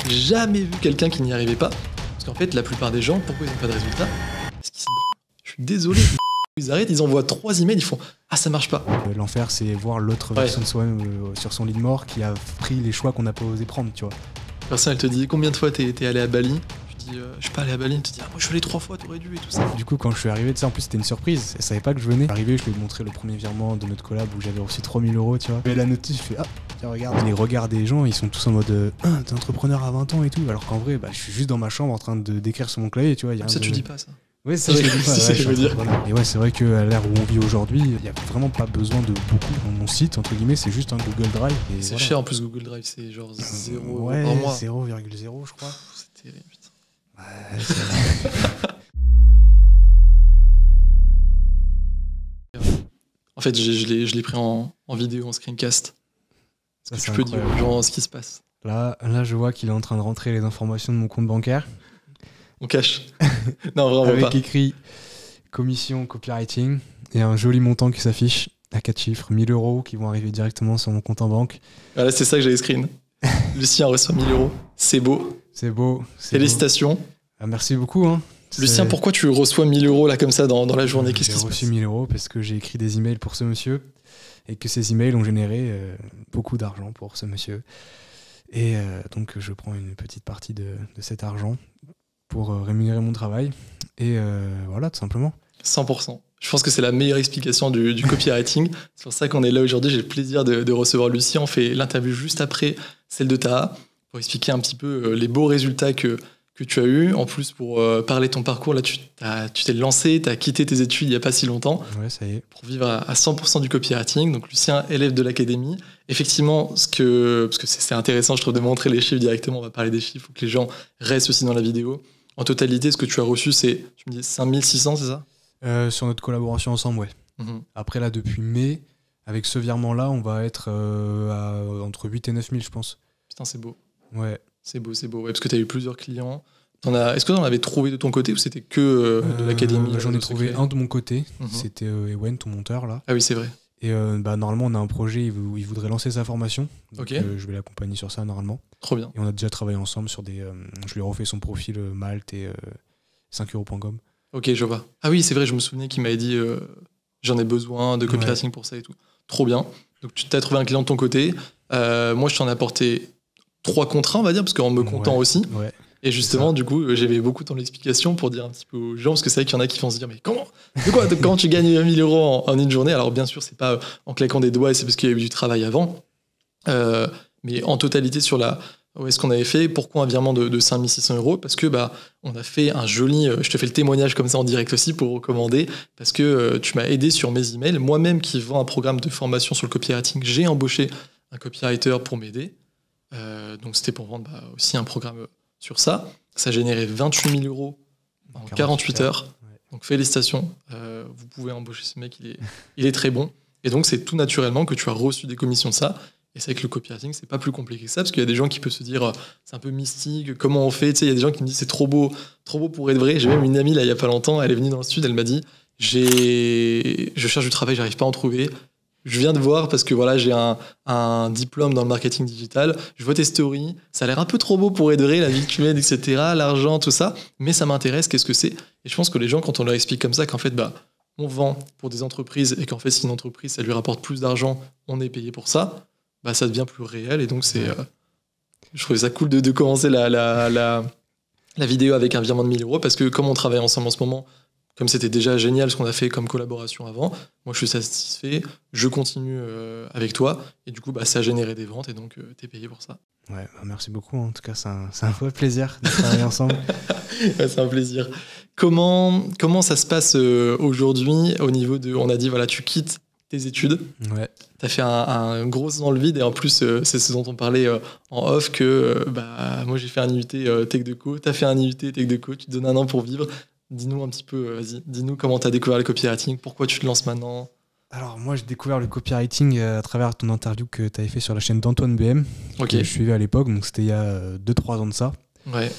J'ai jamais vu quelqu'un qui n'y arrivait pas. Parce qu'en fait, la plupart des gens, pourquoi ils n'ont pas de résultat? Parce qu'ils se branlent. Je suis désolé. Ils arrêtent, ils envoient 3 emails, ils font « Ah, ça marche pas ». L'enfer, c'est voir l'autre version de soi-même sur son lit de mort qui a pris les choix qu'on n'a pas osé prendre, tu vois. Personne, elle te dit « Combien de fois t'es allé à Bali ?» Tu dis « Je suis pas allé à Bali ». Elle te dit « Ah, moi je suis allé 3 fois, t'aurais dû et tout ça ». Du coup, quand je suis arrivé, tu sais, en plus c'était une surprise. Elle savait pas que je venais. Arrivé, je lui ai montré le premier virement de notre collab où j'avais reçu 3000 €, tu vois. Et la notice, je fais « Ah, tiens, regarde ». Les regards des gens, ils sont tous en mode « Ah, t'es entrepreneur à 20 ans et tout ». Alors qu'en vrai, bah, je suis juste dans ma chambre en train de d'écrire sur mon clavier, tu vois. Y a ça, tu dis pas ça. Oui, ça je dis pas, je veux dire. Et ouais, c'est vrai qu'à l'ère où on vit aujourd'hui, il n'y a vraiment pas besoin de beaucoup dans mon site, entre guillemets, c'est juste un Google Drive. C'est cher en plus Google Drive, c'est genre 0 ouais, par mois. 0,0 je crois. C'est terrible, putain. Ouais, c'est vrai. En fait, je l'ai pris en vidéo, en screencast. Est-ce que tu peux dire aux gens ce qui se passe? Là, je vois qu'il est en train de rentrer les informations de mon compte bancaire. On cache. Non, vraiment avec pas. Avec écrit commission copywriting et un joli montant qui s'affiche à 4 chiffres, 1000 € qui vont arriver directement sur mon compte en banque. Voilà, c'est ça que j'avais screen. Lucien reçoit 1000 €. C'est beau. C'est beau. Félicitations. Ah, merci beaucoup. Hein. Lucien, pourquoi tu reçois 1000 € là comme ça dans la journée? Qu'est-ce qui se passe? J'ai reçu 1000 € parce que j'ai écrit des emails pour ce monsieur et que ces emails ont généré beaucoup d'argent pour ce monsieur. Et donc je prends une petite partie de cet argent pour rémunérer mon travail. Et voilà, tout simplement. 100%. Je pense que c'est la meilleure explication du copywriting. C'est pour ça qu'on est là aujourd'hui. J'ai le plaisir de recevoir Lucien. On fait l'interview juste après celle de Taha pour expliquer un petit peu les beaux résultats que tu as eu. En plus, pour parler de ton parcours, là, tu t'es lancé, tu as quitté tes études il n'y a pas si longtemps. Ouais, ça y est. Pour vivre à 100% du copywriting. Donc, Lucien, élève de l'académie. Effectivement, parce que c'est intéressant, je trouve, de montrer les chiffres directement. On va parler des chiffres. Il faut que les gens restent aussi dans la vidéo. En totalité, ce que tu as reçu, c'est, tu me dis, 5600, c'est ça? Sur notre collaboration ensemble, ouais. Après, là, depuis mai, avec ce virement-là, on va être à entre 8 et 9000, je pense. Putain, c'est beau. Ouais. C'est beau, c'est beau. Ouais, parce que tu as eu plusieurs clients. Est-ce que tu en avais trouvé de ton côté ou c'était que de l'académie? J'en ai trouvé un de mon côté. C'était Ewen, ton monteur, là. Ah oui, c'est vrai. Et normalement, on a un projet, il voudrait lancer sa formation. Donc, ok. Je vais l'accompagner sur ça, normalement. Trop bien. Et on a déjà travaillé ensemble sur des... je lui ai refait son profil Malte et 5euros.com. Ok, je vois. Ah oui, c'est vrai, je me souvenais qu'il m'avait dit j'en ai besoin de copywriting pour ça et tout. Trop bien. Donc tu t'as trouvé un client de ton côté. Moi, je t'en ai apporté 3 contrats, on va dire, parce qu'en me comptant aussi. Ouais. Et justement, du coup, j'avais beaucoup de temps d'explication pour dire un petit peu aux gens, parce que c'est vrai qu'il y en a qui vont se dire mais comment tu gagnes 1000 € en une journée? Alors bien sûr, c'est pas en claquant des doigts, et c'est parce qu'il y a eu du travail avant. Mais en totalité sur ce qu'on avait fait, pourquoi un virement de 5600 €? Parce que on a fait un joli, je te fais le témoignage comme ça en direct aussi pour recommander, parce que tu m'as aidé sur mes emails. Moi-même qui vends un programme de formation sur le copywriting, j'ai embauché un copywriter pour m'aider. Donc c'était pour vendre aussi un programme sur ça. Ça générait 28 000 € en 48 heures. Ouais. Donc félicitations, vous pouvez embaucher ce mec, il est très bon. Et donc c'est tout naturellement que tu as reçu des commissions de ça. Et c'est vrai que le copywriting, c'est pas plus compliqué que ça, parce qu'il y a des gens qui peuvent se dire c'est un peu mystique, comment on fait? Tu sais, il y a des gens qui me disent c'est trop beau pour être vrai. J'ai même une amie là il y a pas longtemps, elle est venue dans le sud, elle m'a dit je cherche du travail, j'arrive pas à en trouver. Je viens de voir parce que voilà, j'ai un diplôme dans le marketing digital. Je vois tes stories, ça a l'air un peu trop beau pour être vrai, la vie que tu mènes, etc., l'argent, tout ça. Mais ça m'intéresse, qu'est-ce que c'est? Et je pense que les gens, quand on leur explique comme ça, qu'en fait, on vend pour des entreprises et qu'en fait, si une entreprise, ça lui rapporte plus d'argent, on est payé pour ça, ça devient plus réel. Et donc, je trouvais ça cool de commencer la vidéo avec un virement de 1000 € parce que comme on travaille ensemble en ce moment, comme c'était déjà génial ce qu'on a fait comme collaboration avant, moi je suis satisfait, je continue avec toi et du coup ça a généré des ventes et donc t'es payé pour ça. Ouais, merci beaucoup, en tout cas c'est un vrai plaisir de travailler ensemble. Ouais, c'est un plaisir. Comment ça se passe aujourd'hui au niveau de, on a dit voilà, tu quittes tes études, ouais. T'as fait un gros saut dans le vide et en plus c'est ce dont on parlait en off que moi j'ai fait un IUT Tech Deco, t'as fait un IUT Tech Deco, tu te donnes 1 an pour vivre. Dis-nous un petit peu, vas-y, dis-nous comment tu as découvert le copywriting, pourquoi tu te lances maintenant? Alors moi j'ai découvert le copywriting à travers ton interview que tu avais fait sur la chaîne d'Antoine BM, que je suivais à l'époque, donc c'était il y a 2-3 ans de ça. Ouais.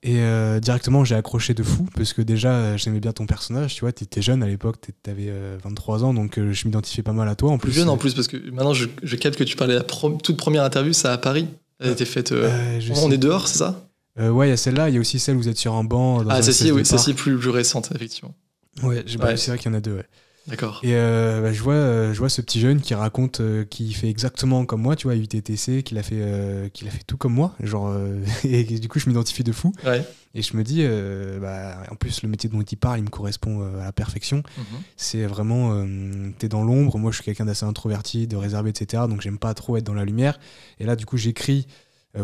Et directement j'ai accroché de fou, parce que déjà j'aimais bien ton personnage, tu vois, t'étais jeune à l'époque, t'avais 23 ans, donc je m'identifiais pas mal à toi. En plus jeune en plus, parce que maintenant je capte que tu parlais de la toute première interview, ça à Paris. Elle a été faite. Je On sais. est dehors, c'est ça? Ouais, il y a celle-là, il y a aussi celle où vous êtes sur un banc. Dans un Celle-ci, espèce de oui, celle-ci parc. est plus récente, effectivement. Ouais, Ouais. c'est vrai qu'il y en a deux, ouais. D'accord. Et je vois ce petit jeune qui raconte qu'il fait exactement comme moi, tu vois, UTTC, qu'il a fait tout comme moi, genre, et du coup je m'identifie de fou. Ouais. Et je me dis, en plus le métier dont il parle, il me correspond à la perfection. Mhm. C'est vraiment, t'es dans l'ombre, moi je suis quelqu'un d'assez introverti, de réservé, etc. Donc j'aime pas trop être dans la lumière. Et là du coup j'écris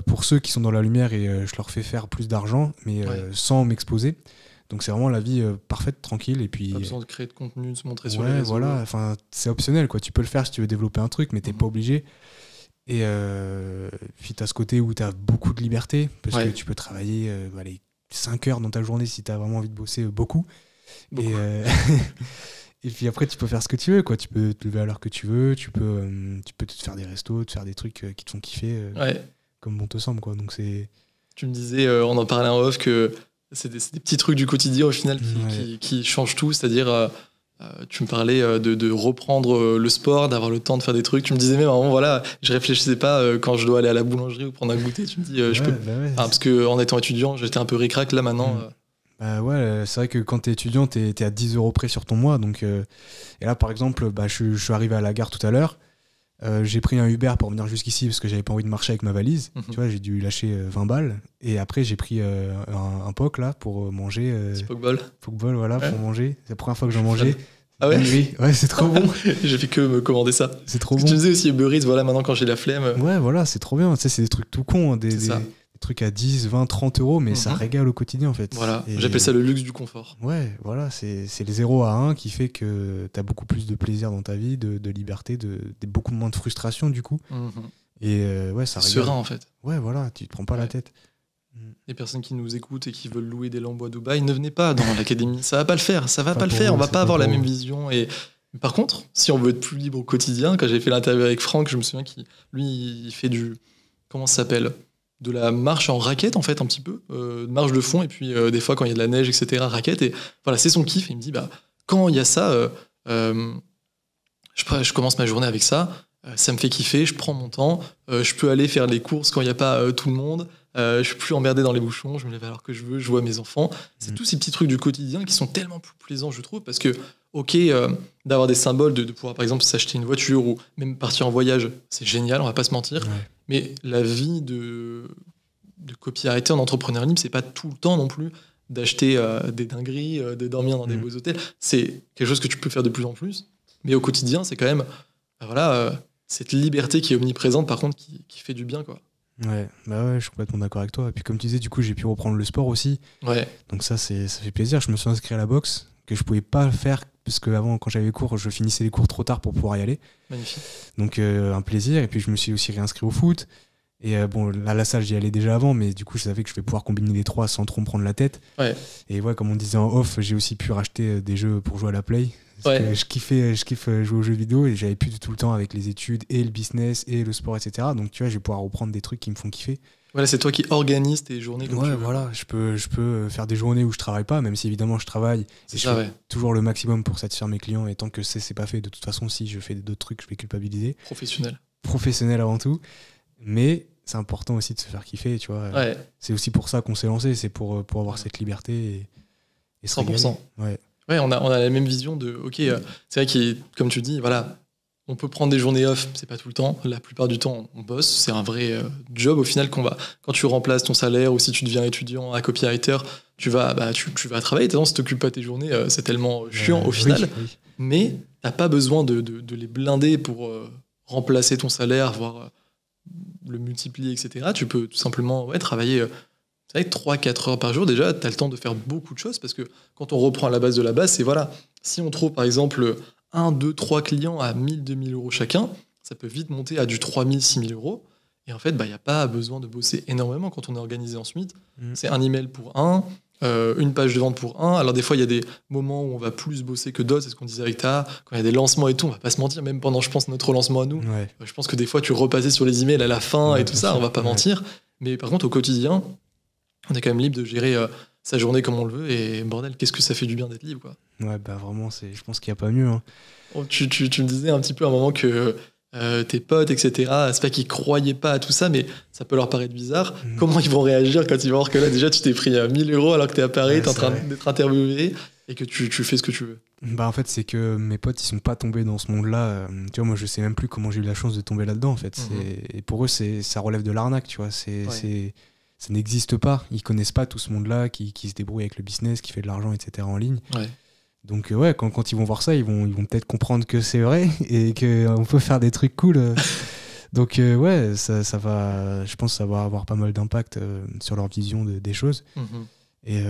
pour ceux qui sont dans la lumière et je leur fais faire plus d'argent, mais sans m'exposer. Donc c'est vraiment la vie parfaite, tranquille. Et puis, Pas besoin de créer de contenu, de se montrer sur ouais, les réseaux. voilà, enfin, c'est optionnel, quoi. Tu peux le faire si tu veux développer un truc, mais t'es pas obligé. Et puis t'as ce côté où t'as beaucoup de liberté, parce que tu peux travailler 5 heures dans ta journée si t'as vraiment envie de bosser beaucoup. Et, et puis après, tu peux faire ce que tu veux, quoi. Tu peux te lever à l'heure que tu veux, tu peux te faire des restos, te faire des trucs qui te font kiffer, comme bon te semble, quoi. Donc c'est... Tu me disais, on en parlait en off, que c'est des petits trucs du quotidien au final qui changent tout. C'est-à-dire, tu me parlais de reprendre le sport, d'avoir le temps de faire des trucs. Tu me disais même, voilà, je réfléchissais pas quand je dois aller à la boulangerie ou prendre un goûter. Tu me dis, je peux. Parce qu'en étant étudiant, j'étais un peu ric-rac. Là maintenant. Ouais, c'est vrai que quand t'es étudiant, t'es à 10 € près sur ton mois. Donc, et là, par exemple, je suis arrivé à la gare tout à l'heure. J'ai pris un Uber pour venir jusqu'ici parce que j'avais pas envie de marcher avec ma valise. Tu vois, j'ai dû lâcher 20 balles. Et après, j'ai pris un POC là pour manger. Pokeball. Pokeball, voilà, pour manger. C'est la première fois que j'en mangeais. Ah ouais? Oui, ouais, c'est trop bon. J'ai fait que me commander ça. C'est trop bon. Tu disais aussi Uber Eats, voilà, maintenant quand j'ai la flemme. Ouais, voilà, c'est trop bien. Tu sais, c'est des trucs tout cons, des trucs à 10, 20, 30 €, mais ça régale au quotidien en fait. Voilà, et j'appelle ça le luxe du confort. Ouais, voilà, c'est le 0 à 1 qui fait que t'as beaucoup plus de plaisir dans ta vie, de liberté, beaucoup moins de frustration du coup. Et ça régale. Serein en fait. Ouais, voilà, tu te prends pas la tête. Les personnes qui nous écoutent et qui veulent louer des lambeaux à Dubaï, ne venez pas dans l'académie, ça va pas le faire, on va pas avoir la même vision. Et par contre, si on veut être plus libre au quotidien, quand j'ai fait l'interview avec Franck, je me souviens qu'il il fait comment ça s'appelle, de la marche en raquette en fait, un petit peu, de marche de fond, et puis des fois quand il y a de la neige, etc., raquette, et voilà, c'est son kiff. Et il me dit, quand il y a ça, je commence ma journée avec ça, ça me fait kiffer, je prends mon temps, je peux aller faire les courses quand il n'y a pas tout le monde, je suis plus emmerdé dans les bouchons, je me lève à l'heure que je veux, je vois mes enfants. C'est tous ces petits trucs du quotidien qui sont tellement plus plaisants, je trouve, parce que d'avoir des symboles, de pouvoir par exemple s'acheter une voiture ou même partir en voyage, c'est génial, on va pas se mentir. Mais la vie de copywriter, d'entrepreneur libre, c'est pas tout le temps non plus d'acheter des dingueries, de dormir dans des beaux hôtels. C'est quelque chose que tu peux faire de plus en plus. Mais au quotidien, c'est quand même cette liberté qui est omniprésente, par contre, qui fait du bien, quoi. Ouais, je suis complètement d'accord avec toi. Et puis comme tu disais, du coup, j'ai pu reprendre le sport aussi. Ouais. Donc ça fait plaisir. Je me suis inscrit à la boxe, que je pouvais pas faire parce qu'avant, quand j'avais cours, je finissais les cours trop tard pour pouvoir y aller. Magnifique. Donc un plaisir. Et puis je me suis aussi réinscrit au foot. Et à la salle, j'y allais déjà avant, mais du coup, je savais que je vais pouvoir combiner les trois sans trop me prendre la tête. Ouais. Et comme on disait en off, j'ai aussi pu racheter des jeux pour jouer à la Play. Parce que je kiffe jouer aux jeux vidéo et j'avais plus tout le temps avec les études et le business et le sport, etc. Donc tu vois, je vais pouvoir reprendre des trucs qui me font kiffer. Voilà, c'est toi qui organise tes journées comme tu veux. Voilà, je peux faire des journées où je travaille pas, même si évidemment je travaille. Je fais toujours le maximum pour satisfaire mes clients, et tant que c'est pas fait, de toute façon, si je fais d'autres trucs, je vais culpabiliser. Professionnel avant tout. Mais c'est important aussi de se faire kiffer, tu vois. C'est aussi pour ça qu'on s'est lancé, c'est pour avoir cette liberté et se 100%. Régaler. Ouais, on a la même vision de c'est vrai que comme tu dis, voilà, on peut prendre des journées off, c'est pas tout le temps. La plupart du temps, on bosse. C'est un vrai job au final quand tu remplaces ton salaire ou si tu deviens étudiant à copywriter, tu vas travailler. Si t'occupes pas tes journées, c'est tellement chiant au final. Oui. Mais t'as pas besoin de les blinder pour remplacer ton salaire, voire le multiplier, etc. Tu peux tout simplement travailler 3-4 heures par jour. Déjà, t'as le temps de faire beaucoup de choses parce que quand on reprend la base de la base, c'est si on trouve par exemple 1, 2, 3 clients à 1000, 2000 € chacun, ça peut vite monter à du 3000, 6000 €. Et en fait, il n'y a pas besoin de bosser énormément quand on est organisé en Smith. C'est un email pour un, une page de vente pour un. Alors des fois, il y a des moments où on va plus bosser que d'autres, c'est ce qu'on disait avec Ta. Quand il y a des lancements et tout, on va pas se mentir, même pendant, je pense, notre lancement à nous. Je pense que des fois, tu repassais sur les emails à la fin et tout ça, on va pas mentir. Mais par contre, au quotidien, on est quand même libre de gérer sa journée comme on le veut. Et bordel, qu'est-ce que ça fait du bien d'être libre, quoi. Ouais, vraiment, je pense qu'il n'y a pas mieux. Hein. Tu me disais un petit peu à un moment que tes potes, etc. C'est pas qu'ils croyaient pas à tout ça, mais ça peut leur paraître bizarre. Comment ils vont réagir quand ils vont voir que là, déjà, tu t'es pris 1000 euros alors que t'es à Paris, t'es en train d'être interviewé et que tu fais ce que tu veux? Bah en fait, c'est que mes potes, ils sont pas tombés dans ce monde-là. Tu vois, moi, je sais même plus comment j'ai eu la chance de tomber là-dedans, en fait. Et pour eux, ça relève de l'arnaque, tu vois. Ça n'existe pas. Ils connaissent pas tout ce monde-là qui se débrouille avec le business, qui fait de l'argent, etc. en ligne. Ouais. Donc ouais, quand ils vont voir ça, ils vont peut-être comprendre que c'est vrai et qu'on peut faire des trucs cool. Donc ouais, ça va, je pense que ça va avoir pas mal d'impact sur leur vision des choses. Et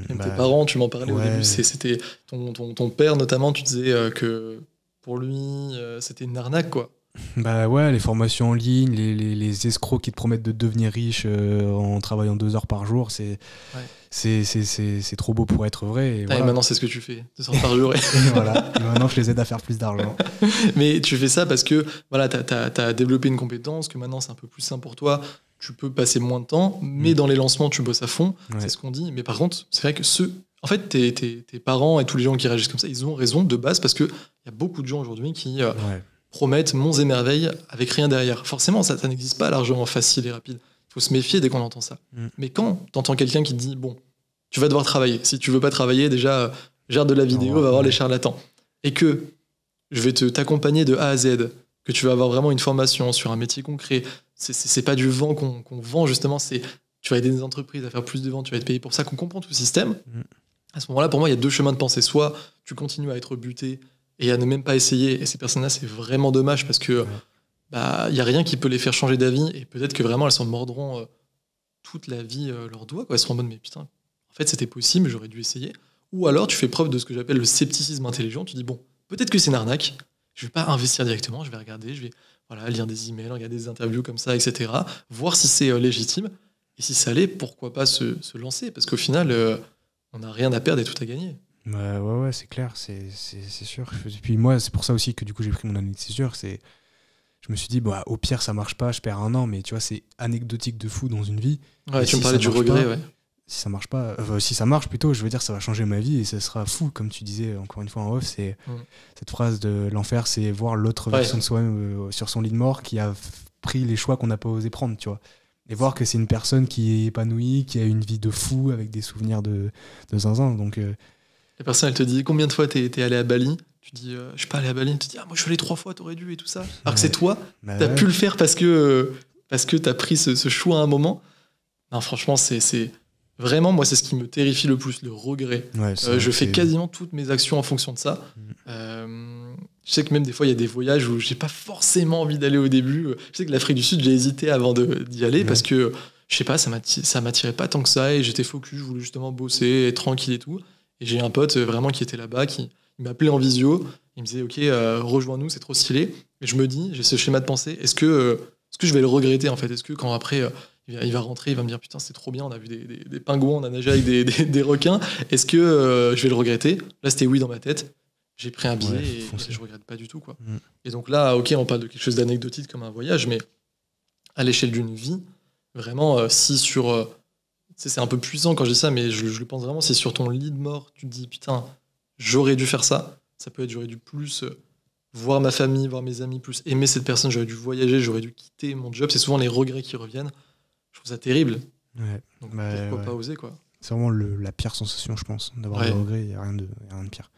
tes parents, tu m'en parlais au début, c'était ton père notamment, tu disais que pour lui, c'était une arnaque, quoi. Bah ouais, les formations en ligne, les escrocs qui te promettent de devenir riche en travaillant 2 heures par jour, c'est trop beau pour être vrai. Et voilà. Et maintenant, c'est ce que tu fais, 2 heures par jour. Et voilà, et maintenant, je les aide à faire plus d'argent. Mais tu fais ça parce que voilà, t'as développé une compétence, que maintenant, c'est un peu plus simple pour toi. Tu peux passer moins de temps, mais dans les lancements, tu bosses à fond. Ouais. C'est ce qu'on dit. Mais par contre, c'est vrai que en fait, tes parents et tous les gens qui réagissent comme ça, ils ont raison de base parce qu'il y a beaucoup de gens aujourd'hui qui promettent monts et merveilles avec rien derrière. Forcément, ça n'existe pas l'argent facile et rapide. Il faut se méfier dès qu'on entend ça. Mais quand tu entends quelqu'un qui te dit « Bon, tu vas devoir travailler. Si tu veux pas travailler, déjà, gère de la vidéo, va voir les charlatans. » Et que je vais t'accompagner de A à Z, que tu vas avoir vraiment une formation sur un métier concret. C'est pas du vent qu'on vend, justement. Tu vas aider des entreprises à faire plus de ventes, tu vas être payé pour ça, qu'on comprend tout le système. À ce moment-là, pour moi, il y a 2 chemins de pensée. Soit tu continues à être buté et à ne même pas essayer. Et ces personnes-là, c'est vraiment dommage parce que il n'y a rien qui peut les faire changer d'avis. Et peut-être que vraiment, elles s'en mordront toute la vie leurs doigts. Elles seront en mode, mais putain, en fait, c'était possible, j'aurais dû essayer. Ou alors, tu fais preuve de ce que j'appelle le scepticisme intelligent. Tu dis, bon, peut-être que c'est une arnaque. Je vais pas investir directement. Je vais regarder, je vais lire des emails, regarder des interviews comme ça, etc. Voir si c'est légitime. Et si ça l'est, pourquoi pas se lancer? Parce qu'au final, on n'a rien à perdre et tout à gagner. Ouais, c'est clair, c'est sûr. Et puis moi, c'est pour ça aussi que du coup j'ai pris mon année de césure. Je me suis dit, au pire, ça marche pas, je perds 1 an, mais tu vois, c'est anecdotique de fou dans une vie. Ouais, tu me parlais du regret, Si ça marche pas, si ça marche plutôt, je veux dire, ça va changer ma vie et ça sera fou, comme tu disais encore une fois en off. C'est cette phrase de l'enfer, c'est voir l'autre version de soi-même sur son lit de mort qui a pris les choix qu'on n'a pas osé prendre, tu vois. Et voir que c'est une personne qui est épanouie, qui a une vie de fou avec des souvenirs de zinzin. Donc, la personne, elle te dit combien de fois t'es allé à Bali? Tu dis je suis pas allé à Bali. Tu dis moi je suis allé 3 fois, t'aurais dû et tout ça. Alors que c'est toi, t'as pu le faire parce que t'as pris ce choix à un moment. Non, franchement, c'est vraiment, moi, c'est ce qui me terrifie le plus, le regret. Je fais quasiment toutes mes actions en fonction de ça. Je sais que même des fois, il y a des voyages où j'ai pas forcément envie d'aller au début. Je sais que l'Afrique du Sud, j'ai hésité avant d'y aller parce que, je sais pas, ça m'attirait pas tant que ça et j'étais focus, je voulais justement bosser, être tranquille et tout. Et j'ai un pote vraiment qui était là-bas, il m'appelait en visio, il me disait « Ok, rejoins-nous, c'est trop stylé ». Et je me dis, j'ai ce schéma de pensée, est-ce que je vais le regretter en fait? Est-ce que quand après... il va rentrer, il va me dire « Putain, c'est trop bien, on a vu des pingouins, on a nagé avec des requins. Est-ce que je vais le regretter ?» Là, c'était oui dans ma tête. J'ai pris un billet et je regrette pas du tout, quoi. Et donc là, ok, on parle de quelque chose d'anecdotique comme un voyage, mais à l'échelle d'une vie, vraiment, si sur... c'est un peu puissant quand je dis ça, mais je le pense vraiment, si sur ton lit de mort, tu te dis « Putain, j'aurais dû faire ça », ça peut être j'aurais dû plus voir ma famille, voir mes amis, plus aimer cette personne, j'aurais dû voyager, j'aurais dû quitter mon job. C'est souvent les regrets qui reviennent. Je trouve ça terrible. Donc pourquoi pas oser, quoi. C'est vraiment la pire sensation, je pense, d'avoir des regrets. Il n'y a rien de pire.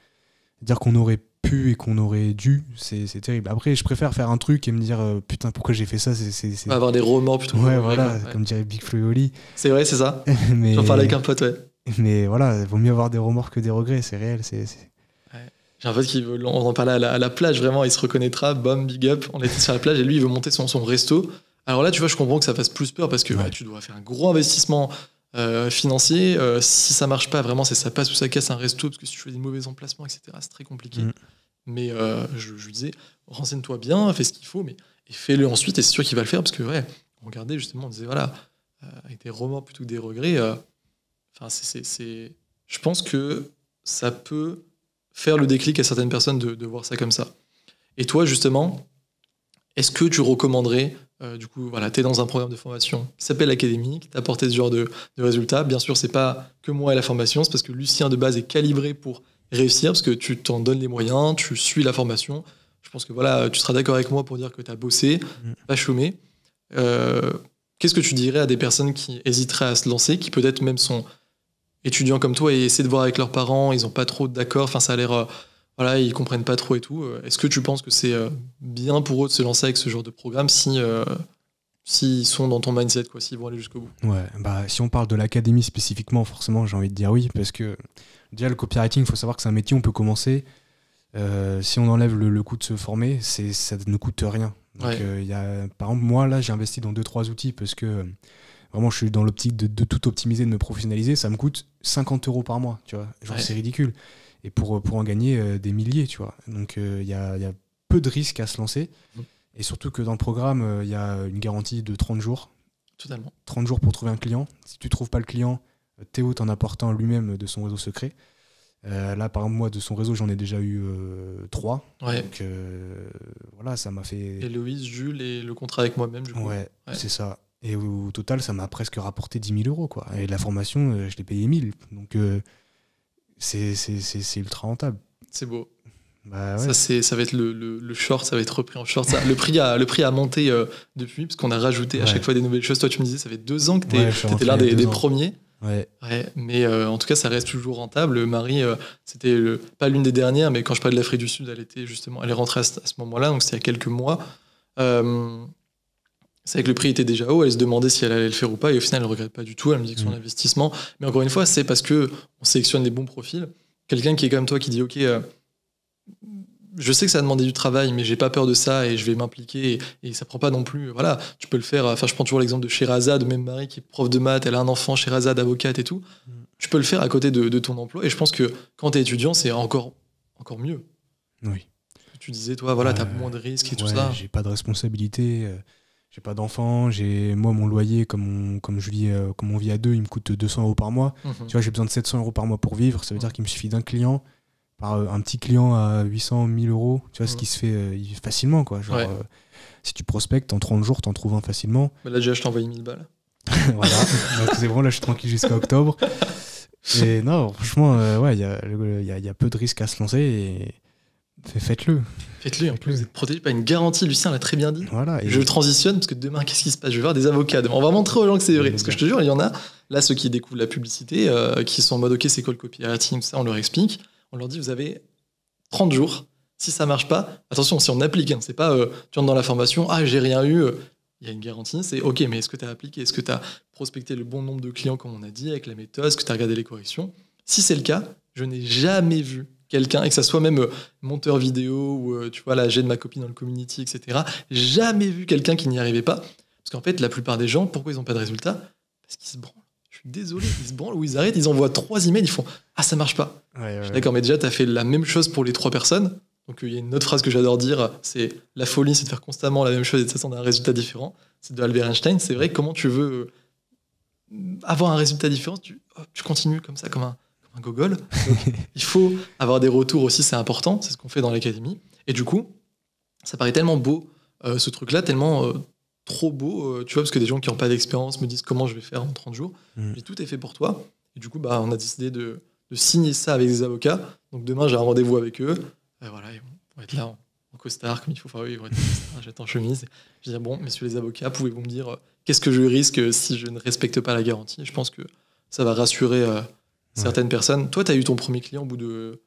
Dire qu'on aurait pu et qu'on aurait dû, c'est terrible. Après, je préfère faire un truc et me dire putain, pourquoi j'ai fait ça, c'est... Avoir des remords plutôt. Comme dirait Big Flo et Oli. C'est vrai, c'est ça. J'en parlais avec un pote, Mais voilà, il vaut mieux avoir des remords que des regrets, c'est réel. J'ai un pote qui veut, on en parlait à la plage, vraiment, il se reconnaîtra, bam, big up. On était sur la plage et lui, il veut monter son resto. Alors là, tu vois, je comprends que ça fasse plus peur parce que tu dois faire un gros investissement financier. Si ça marche pas, vraiment, c'est ça passe ou ça casse un resto, parce que si tu fais des mauvais emplacements, etc., c'est très compliqué. Mais je lui disais, renseigne-toi bien, fais ce qu'il faut, et fais-le ensuite, et c'est sûr qu'il va le faire, parce que, on regardait justement, on disait, voilà, avec des remords plutôt que des regrets, je pense que ça peut faire le déclic à certaines personnes de voir ça comme ça. Et toi, justement, est-ce que tu recommanderais, du coup, voilà, tu es dans un programme de formation qui s'appelle l'Académie, qui t'a apporté ce genre de résultats. Bien sûr, c'est pas que moi et la formation, c'est parce que Lucien, de base, est calibré pour réussir, parce que tu t'en donnes les moyens, tu suis la formation, Je pense que voilà, tu seras d'accord avec moi pour dire que tu as bossé, pas chômé. Qu'est-ce que tu dirais à des personnes qui hésiteraient à se lancer, qui peut-être même sont étudiants comme toi et essaient de voir avec leurs parents, ils n'ont pas trop d'accord, enfin ça a l'air, voilà, ils comprennent pas trop et tout. Est-ce que tu penses que c'est bien pour eux de se lancer avec ce genre de programme s'ils sont dans ton mindset, quoi, s'ils vont aller jusqu'au bout? Ouais, bah si on parle de l'académie spécifiquement, forcément j'ai envie de dire oui, parce que déjà le copywriting, il faut savoir que c'est un métier où on peut commencer. Si on enlève le coût de se former, ça ne coûte rien. Donc, par exemple, moi là j'ai investi dans 2-3 outils parce que vraiment je suis dans l'optique de tout optimiser, de me professionnaliser. Ça me coûte 50 € par mois, tu vois. Genre c'est ridicule. Et pour en gagner des milliers, tu vois. Donc il y a peu de risques à se lancer. Et surtout que dans le programme, il y a une garantie de 30 jours. Totalement. 30 jours pour trouver un client. Si tu ne trouves pas le client, Théo t'en apportant lui-même de son réseau secret. Là, par exemple, moi, de son réseau, j'en ai déjà eu 3. Ouais. Donc voilà, ça m'a fait... Héloïse, Jules et le contrat avec moi-même, du coup. Ouais, c'est ça. Et au total, ça m'a presque rapporté 10 000 €, quoi. Et la formation, je l'ai payé 1 000. Donc c'est ultra rentable. C'est beau. Bah ouais. Ça va être le short, ça va être repris en short. Ça, le prix a monté depuis, parce qu'on a rajouté à chaque fois des nouvelles choses. Toi, tu me disais, ça fait 2 ans que tu étais l'un des premiers. Ouais. Mais en tout cas, ça reste toujours rentable. Marie, c'était pas l'une des dernières, mais quand je parlais de l'Afrique du Sud, elle est rentrée à ce moment-là, donc c'était il y a quelques mois. C'est vrai que le prix était déjà haut, elle se demandait si elle allait le faire ou pas, et au final, elle ne regrette pas du tout. Elle me dit que son investissement. Mais encore une fois, c'est parce qu'on sélectionne les bons profils. Quelqu'un qui est comme toi, qui dit, OK, je sais que ça a demandé du travail, mais j'ai pas peur de ça et je vais m'impliquer et ça prend pas non plus. Voilà, tu peux le faire. Enfin, je prends toujours l'exemple de Sherazade, même Marie qui est prof de maths, elle a un enfant, Sherazade, avocate et tout. Tu peux le faire à côté de ton emploi et je pense que quand tu es étudiant, c'est encore mieux. Oui. Tu disais, toi, voilà, tu as moins de risques et tout ça. J'ai pas de responsabilité, j'ai pas d'enfant, moi mon loyer, comme on vit à 2, il me coûte 200 € par mois. Tu vois, j'ai besoin de 700 € par mois pour vivre, ça veut dire qu'il me suffit d'un client. Un petit client à 800 000 €, tu vois, ce qui se fait facilement, quoi. Genre, si tu prospectes, en 30 jours, t'en trouves un facilement. Là, déjà, je t'ai envoyé 1000 balles. Voilà, donc c'est bon, là, je suis tranquille jusqu'à octobre. Et non, franchement, il y a peu de risques à se lancer et faites-le. Faites-le, en plus, vous êtes protégé par une garantie, Lucien l'a très bien dit. Voilà, je transitionne, parce que demain, qu'est-ce qui se passe? Je vais voir des avocats. On va montrer aux gens que c'est vrai. Parce que je te jure, il y en a, là, ceux qui découvrent la publicité, qui sont en mode, OK, c'est quoi le copywriting, ça, on leur explique. On leur dit, vous avez 30 jours. Si ça marche pas, attention, si on applique, c'est pas tu rentres dans la formation, j'ai rien eu, il y a une garantie, c'est OK, mais est-ce que tu as appliqué? Est-ce que tu as prospecté le bon nombre de clients, comme on a dit, avec la méthode? Est-ce que tu as regardé les corrections? Si c'est le cas, je n'ai jamais vu quelqu'un, et que ça soit même monteur vidéo ou tu vois, là, j'ai de ma copine dans le community, etc., jamais vu quelqu'un qui n'y arrivait pas. Parce qu'en fait, la plupart des gens, pourquoi ils n'ont pas de résultats? Parce qu'ils se branlent. Je suis désolé, ils se branlent ou ils arrêtent, ils envoient 3 emails, ils font ça marche pas. Je suis d'accord, mais déjà, tu as fait la même chose pour les 3 personnes. Donc, il y a une autre phrase que j'adore dire, c'est la folie, c'est de faire constamment la même chose et de s'attendre à un résultat différent. C'est de Albert Einstein. C'est vrai, comment tu veux avoir un résultat différent, tu continues comme ça, comme un gogol. Donc, il faut avoir des retours aussi, c'est important, c'est ce qu'on fait dans l'académie. Et du coup, ça paraît tellement beau, ce truc-là, tellement trop beau, tu vois, parce que des gens qui n'ont pas d'expérience me disent comment je vais faire en 30 jours. Mais tout est fait pour toi. Et du coup, on a décidé de signer ça avec des avocats. Donc demain, j'ai un rendez-vous avec eux. Et voilà, ils vont être là en costard, comme il faut. Enfin, oui, ils vont être en costard, j'étais en chemise. Je vais dire, bon, messieurs les avocats, pouvez-vous me dire qu'est-ce que je risque si je ne respecte pas la garantie? Et je pense que ça va rassurer certaines personnes. Toi, tu as eu ton premier client au bout de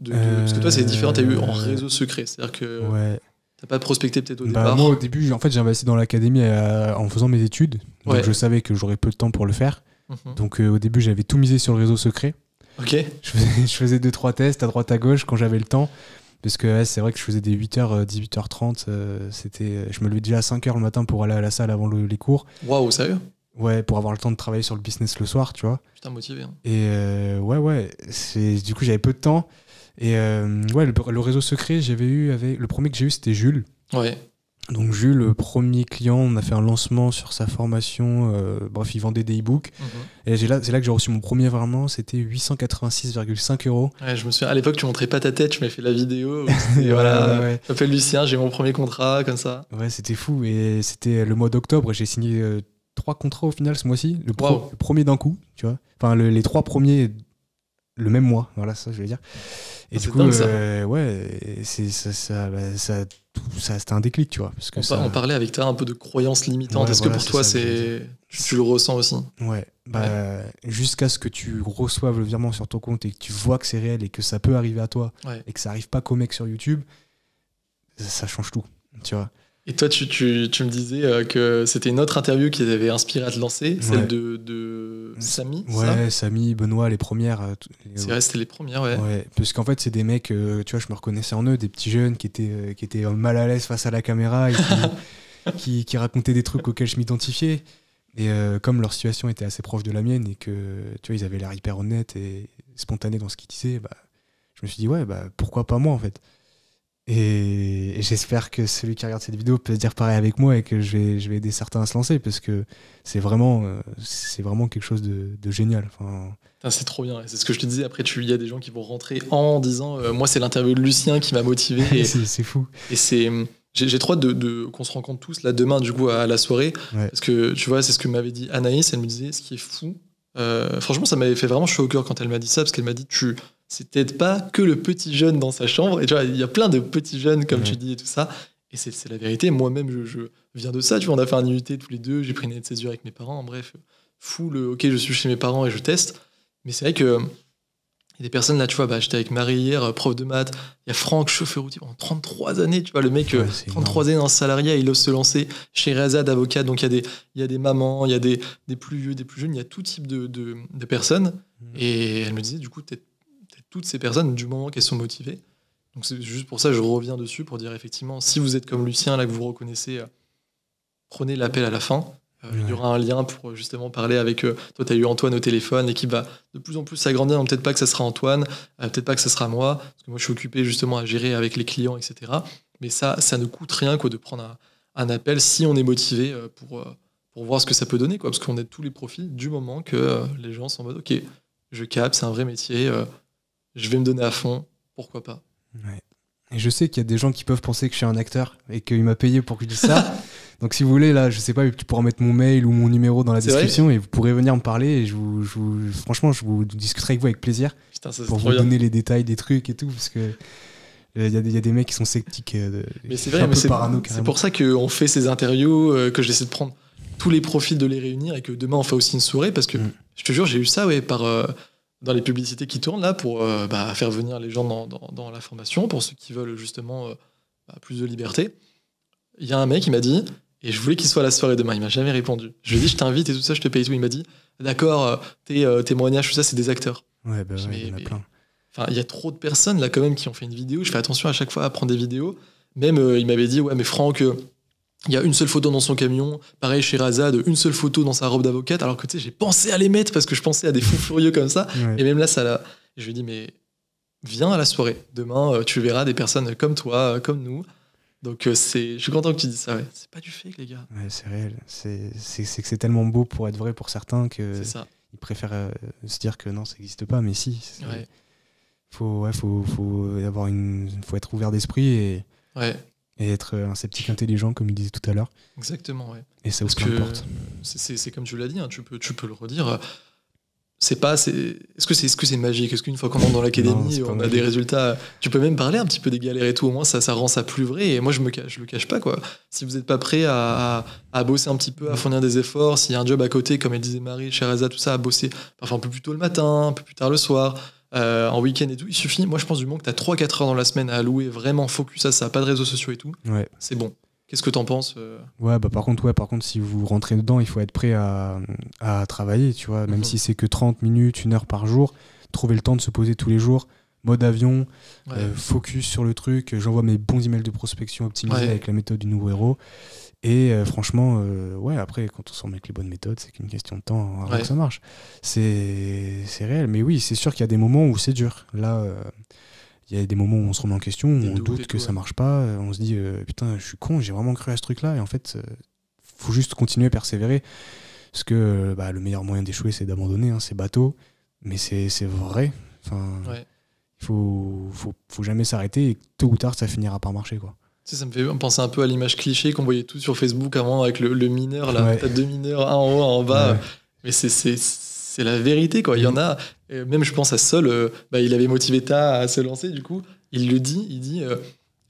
parce que toi, c'est différent, tu as eu en réseau secret. C'est-à-dire que tu n'as pas prospecté peut-être au départ. Moi, au début, en fait, j'ai investi dans l'académie en faisant mes études. Donc, je savais que j'aurais peu de temps pour le faire. Donc, au début, j'avais tout misé sur le réseau secret. Ok. Je faisais 2-3 tests à droite à gauche quand j'avais le temps. Parce que c'est vrai que je faisais des 8h, 18h30. Je me levais déjà à 5h le matin pour aller à la salle avant les cours. Waouh, sérieux? Ouais, pour avoir le temps de travailler sur le business le soir, tu vois. Putain, motivé. Hein. Et du coup, j'avais peu de temps. Et le réseau secret, le premier que j'ai eu, c'était Jules. Ouais. Donc Jules, le premier client, on a fait un lancement sur sa formation. Bref, il vendait des e-books. Et c'est là que j'ai reçu mon premier virement. C'était 886,5 €. Ouais, je me souviens, à l'époque, tu montrais pas ta tête, tu m'avais fait la vidéo. Et voilà, je m'appelle Lucien, j'ai mon premier contrat, comme ça. Ouais, c'était fou. Et c'était le mois d'octobre. J'ai signé 3 contrats au final ce mois-ci. Le premier d'un coup, tu vois. Enfin, les 3 premiers le même mois, voilà ça je veux dire. Et Ah, du c'est coup, dingue, ça. ouais, c'était un déclic, tu vois. Parce que On parlait avec toi un peu de croyances limitantes. Ouais, Est-ce voilà, que pour c'est toi, ça que je veux dire. tu le ressens aussi? Ouais, jusqu'à ce que tu reçoives le virement sur ton compte et que tu vois que c'est réel et que ça peut arriver à toi Ouais. et que ça arrive pas qu'au mec sur YouTube, ça change tout, tu vois. Et toi, tu me disais que c'était une autre interview qui t'avait inspiré à te lancer, celle Ouais. de Samy, Ouais, Samy, Benoît, les premières. c'est vrai, c'était les premières, ouais. Ouais, parce qu'en fait, c'est des mecs, tu vois, je me reconnaissais en eux, des petits jeunes qui étaient mal à l'aise face à la caméra et qui racontaient des trucs auxquels je m'identifiais. Et comme leur situation était assez proche de la mienne et que, tu vois, ils avaient l'air hyper honnêtes et spontanés dans ce qu'ils disaient, bah, je me suis dit, ouais, bah, pourquoi pas moi, en fait. Et j'espère que celui qui regarde cette vidéo peut se dire pareil avec moi et que je vais aider certains à se lancer parce que c'est vraiment quelque chose de génial. Enfin, Putain, c'est trop bien. Et c'est ce que je te disais. Après, il y a des gens qui vont rentrer en disant moi, c'est l'interview de Lucien qui m'a motivé. Et, c'est fou. et j'ai trop hâte qu'on se rencontre tous là demain, du coup, à la soirée. Ouais. Parce que tu vois, c'est ce que m'avait dit Anaïs. Elle me disait ce qui est fou. Franchement, ça m'avait fait vraiment chaud au cœur quand elle m'a dit ça parce qu'elle m'a dit c'est peut-être pas que le petit jeune dans sa chambre. Et tu vois, il y a plein de petits jeunes, comme tu dis, et tout ça. Et c'est la vérité. Moi-même, je viens de ça. Tu vois, on a fait un IUT tous les deux. J'ai pris une année de césure avec mes parents. Bref, ok, je suis chez mes parents et je teste. Mais c'est vrai que il y a des personnes là, tu vois, j'étais avec Marie hier, prof de maths. Il y a Franck, chauffeur routier, pendant 33 années. Tu vois, le mec, 33 années dans le salariat, il ose se lancer. Chez Razad, avocat. Donc il y a des mamans, il y a des plus vieux, des plus jeunes. Il y a tout type de personnes. Et elle me disait, du coup, peut-être toutes ces personnes, du moment qu'elles sont motivées. Donc c'est juste pour ça que je reviens dessus, pour dire effectivement, si vous êtes comme Lucien, là, que vous reconnaissez, prenez l'appel à la fin. Il y aura un lien pour justement parler avec... toi, tu as eu Antoine au téléphone, l'équipe va de plus en plus s'agrandir. Donc peut-être pas que ça sera Antoine, peut-être pas que ça sera moi, parce que moi, je suis occupé justement à gérer avec les clients, etc. Mais ça ne coûte rien quoi, de prendre un appel si on est motivé pour voir ce que ça peut donner, quoi, parce qu'on aide tous les profils du moment que les gens sont en mode « Ok, je capte, c'est un vrai métier, je vais me donner à fond, pourquoi pas ?» Ouais. Et je sais qu'il y a des gens qui peuvent penser que je suis un acteur et qu'il m'a payé pour que je dise ça. Donc si vous voulez, là, je sais pas, tu pourras mettre mon mail ou mon numéro dans la description et vous pourrez venir me parler et franchement, je vous discuterai avec vous avec plaisir. Putain, ça, pour vous donner les détails des trucs et tout, parce que il y a des mecs qui sont sceptiques. Mais c'est vrai, c'est pour ça qu'on fait ces interviews, que j'essaie de prendre tous les profils, de les réunir et que demain on fait aussi une soirée parce que je te jure, j'ai eu ça dans les publicités qui tournent là pour faire venir les gens dans la formation, pour ceux qui veulent justement plus de liberté. Il y a un mec qui m'a dit, et je voulais qu'il soit à la soirée demain, il m'a jamais répondu. Je lui ai dit, je t'invite et tout ça, je te paye tout. Il m'a dit, d'accord, tes témoignages, tout ça, c'est des acteurs. Ouais, il y en a plein. Enfin, il y a trop de personnes là quand même qui ont fait une vidéo. Je fais attention à chaque fois à prendre des vidéos. Même, il m'avait dit, ouais, mais Franck, il y a une seule photo dans son camion. Pareil chez Razad, une seule photo dans sa robe d'avocate. Alors que tu sais, j'ai pensé à les mettre parce que je pensais à des fous furieux comme ça. Ouais. Et même là, je lui ai dit, mais viens à la soirée. Demain, tu verras des personnes comme toi, comme nous. Donc je suis content que tu dises ça. Ouais. C'est pas du fake, les gars. Ouais, c'est réel. C'est que c'est tellement beau pour être vrai pour certains que ils préfèrent se dire que non, ça n'existe pas. Mais si. Ouais. Faut être ouvert d'esprit et être un sceptique intelligent, comme il disait tout à l'heure. Exactement, ouais. Et ça ouvre plein de portes. C'est comme tu l'as dit, hein, tu peux le redire. Est-ce que c'est magique? Est-ce qu'une fois qu'on entre dans l'académie, on a des résultats? Tu peux même parler un petit peu des galères et tout, au moins ça rend ça plus vrai. Et moi, je le cache pas, quoi. Si vous n'êtes pas prêt à bosser un petit peu, à fournir des efforts, s'il y a un job à côté, comme elle disait Marie, chez Reza, tout ça, à bosser parfois un peu plus tôt le matin, un peu plus tard le soir, en week-end et tout, il suffit. Moi, je pense du moment que tu as 3-4 heures dans la semaine à allouer, vraiment focus à ça, pas de réseaux sociaux et tout, c'est bon. Qu'est-ce que t'en penses? Ouais, par contre, si vous rentrez dedans, il faut être prêt à travailler, tu vois, même si c'est que 30 minutes, 1 heure par jour, trouver le temps de se poser tous les jours, mode avion, focus sur le truc, j'envoie mes bons emails de prospection optimisés avec la méthode du nouveau héros, et franchement, après, quand on s'en met avec les bonnes méthodes, c'est qu'une question de temps avant que ça marche. C'est réel, mais oui, c'est sûr qu'il y a des moments où c'est dur. Là... il y a des moments où on se remet en question, où on doute que ça marche pas, on se dit putain, je suis con, j'ai vraiment cru à ce truc-là, et en fait, faut juste continuer, persévérer, parce que le meilleur moyen d'échouer, c'est d'abandonner, hein, c'est bateau, mais c'est vrai. Enfin, il faut jamais s'arrêter, et tôt ou tard, ça finira par marcher, quoi. Tu sais, ça me fait penser un peu à l'image cliché qu'on voyait tout sur Facebook avant avec le mineur, là, t'as 2 mineurs, un en haut, un en bas, mais c'est c'est la vérité, quoi. Il y en a, même je pense à Sol, il avait motivé Ta à se lancer, du coup. Il le dit,